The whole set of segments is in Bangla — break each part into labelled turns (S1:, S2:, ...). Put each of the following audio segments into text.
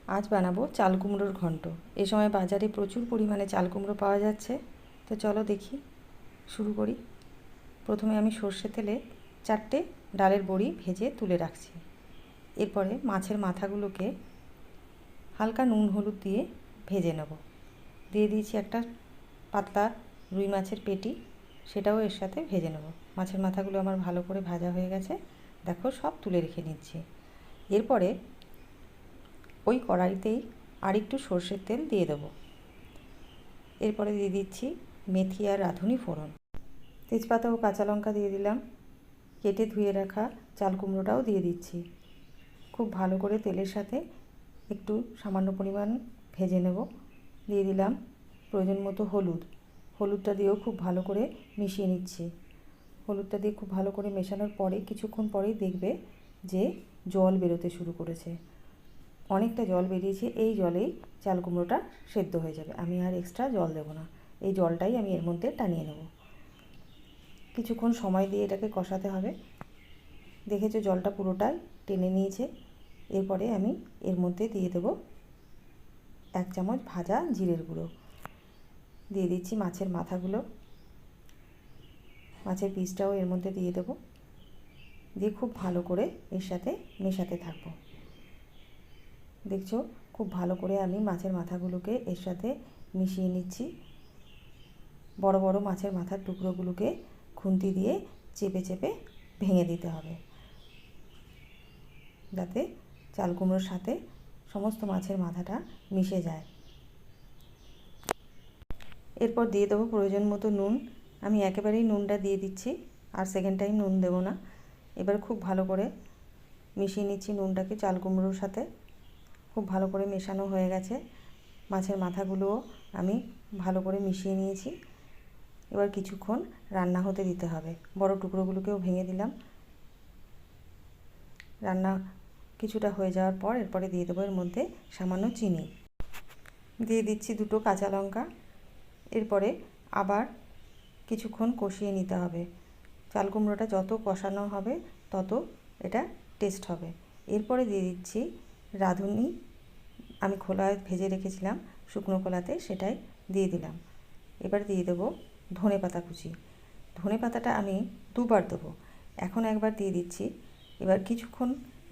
S1: আজ বানাবো চাল কুমড়োর ঘন্ট। এই সময় বাজারে প্রচুর পরিমাণে চাল কুমড়ো পাওয়া যাচ্ছে। তো চলো দেখি, শুরু করি। প্রথমে আমি সর্ষে তেলে 4টে ডালের বড়ি ভেজে তুলে রাখছি। এরপরে মাছের মাথাগুলোকে হালকা নুন হলুদ দিয়ে ভেজে নেব। দিয়ে দিয়েছি একটা পাতলা রুই মাছের পেটি, সেটাও এর সাথে ভেজে নেব। মাছের মাথাগুলো আমার ভালো করে ভাজা হয়ে গেছে, দেখো সব তুলে রেখে নিচ্ছি। এরপরে ওই কড়াইতেই আরেকটু সর্ষের তেল দিয়ে দেবো। এরপরে দিয়ে দিচ্ছি মেথি আর রাঁধুনি ফোড়ন, তেজপাতা ও কাঁচা লঙ্কা দিয়ে দিলাম। কেটে ধুয়ে রাখা চাল কুমড়োটাও দিয়ে দিচ্ছি। খুব ভালো করে তেলের সাথে একটু সামান্য পরিমাণ ভেজে নেব। দিয়ে দিলাম প্রয়োজন মতো হলুদটা দিয়েও খুব ভালো করে মিশিয়ে নিচ্ছি। হলুদটা দিয়ে খুব ভালো করে মেশানোর পরে কিছুক্ষণ পরেই দেখবে যে জল বেরোতে শুরু করেছে। অনেকটা জল বেরিয়েছে, এই জলেই চাল কুমড়োটা সেদ্ধ হয়ে যাবে। আমি আর এক্সট্রা জল দেবো না, এই জলটাই আমি এর মধ্যে টানিয়ে নেব। কিছুক্ষণ সময় দিয়ে এটাকে কষাতে হবে। দেখেছো জলটা পুরোটাই টেনে নিয়েছে। এরপরে আমি এর মধ্যে দিয়ে দেবো 1 চামচ ভাজা জিরের গুঁড়ো। দিয়ে দিচ্ছি মাছের মাথাগুলো, মাছের পিসটাও এর মধ্যে দিয়ে দেবো। দিয়ে খুব ভালো করে এর সাথে মেশাতে থাকবো। দেখছো খুব ভালো করে আমি মাছের মাথাগুলোকে এর সাথে মিশিয়ে নিচ্ছি। বড় বড় মাছের মাথার টুকরোগুলোকে খুন্তি দিয়ে চেপে চেপে ভেঙে দিতে হবে, যাতে চাল কুমড়োর সাথে সমস্ত মাছের মাথাটা মিশে যায়। এরপর দিয়ে দেবো প্রয়োজন মতো নুন। আমি একেবারেই নুনটা দিয়ে দিচ্ছি, আর সেকেন্ড টাইম নুন দেবো না। এবার খুব ভালো করে মিশিয়ে নিচ্ছি নুনটাকে চাল কুমড়োর সাথে। খুব ভালো করে মেশানো হয়ে গেছে। মাছের মাথাগুলোও আমি ভালো করে মিশিয়ে নিয়েছি। এবার কিছুক্ষণ রান্না হতে দিতে হবে। বড় টুকরোগুলোকেও ভেঙে দিলাম। রান্না কিছুটা হয়ে যাওয়ার পর এরপরে দিয়ে দেবো এর মধ্যে সামান্য চিনি। দিয়ে দিচ্ছি 2টো কাঁচা লঙ্কা। এরপরে আবার কিছুক্ষণ কষিয়ে নিতে হবে। চাল কুমড়োটা যত কষানো হবে তত এটা টেস্ট হবে। এরপরে দিয়ে দিচ্ছি রাঁধুনি, আমি খোলায় ভেজে রেখেছিলাম শুকনো খোলাতে, সেটাই দিয়ে দিলাম। এবার দিয়ে দেবো ধনেপাতা কুচি। ধনেপাতাটা আমি 2বার দেবো, এখন একবার দিয়ে দিচ্ছি। এবার কিছুক্ষণ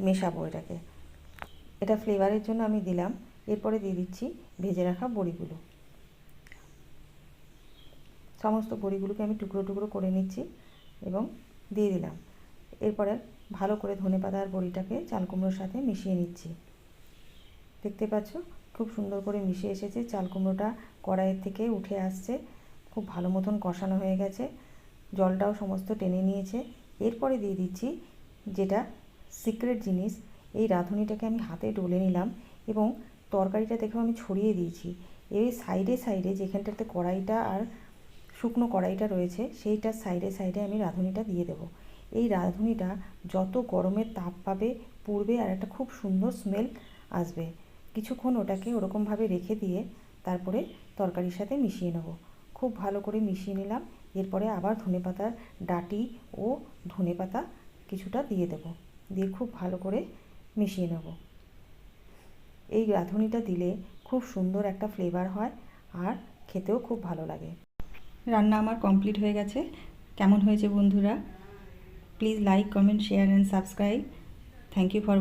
S1: মেশাবো এটাকে, এটা ফ্লেভারের জন্য আমি দিলাম। এরপরে দিয়ে দিচ্ছি ভেজে রাখা বড়িগুলো। সমস্ত বড়িগুলোকে আমি টুকরো টুকরো করে নিচ্ছি এবং দিয়ে দিলাম। এরপরে ভালো করে ধনেপাতা আর বড়িটাকে চাল কুমড়োর সাথে মিশিয়ে নিচ্ছি। দেখতে পাচ্ছ খুব সুন্দর করে মিশে এসেছে, চাল কুমড়োটা কড়াইয়ের থেকে উঠে আসছে। খুব ভালো মতন কষানো হয়ে গেছে, জলটাও সমস্ত টেনে নিয়েছে। এরপরে দিয়ে দিচ্ছি যেটা সিক্রেট জিনিস, এই রাঁধুনিটাকে আমি হাতে ডলে নিলাম এবং তরকারিটা দেখো আমি ছড়িয়ে দিয়েছি। এই সাইডে সাইডে যেখানটাতে কড়াইটা আর শুকনো কড়াইটা রয়েছে সেইটার সাইডে সাইডে আমি রাঁধুনিটা দিয়ে দেবো। এই রাঁধুনিটা যত গরমের তাপ পাবে পুড়বে আর একটা খুব সুন্দর স্মেল আসবে। কিছুক্ষণ ওটাকে ওরকমভাবে রেখে দিয়ে তারপরে তরকারির সাথে মিশিয়ে নেব। খুব ভালো করে মিশিয়ে নিলাম। এরপরে আবার ধনেপাতার ডাঁটি ও ধনেপাতা কিছুটা দিয়ে দেবো, দিয়ে খুব ভালো করে মিশিয়ে নেব। এই রাঁধুনিটা দিলে খুব সুন্দর একটা ফ্লেভার হয় আর খেতেও খুব ভালো লাগে। রান্না আমার কমপ্লিট হয়ে গেছে। কেমন হয়েছে বন্ধুরা? Please like, comment, share and subscribe. Thank you for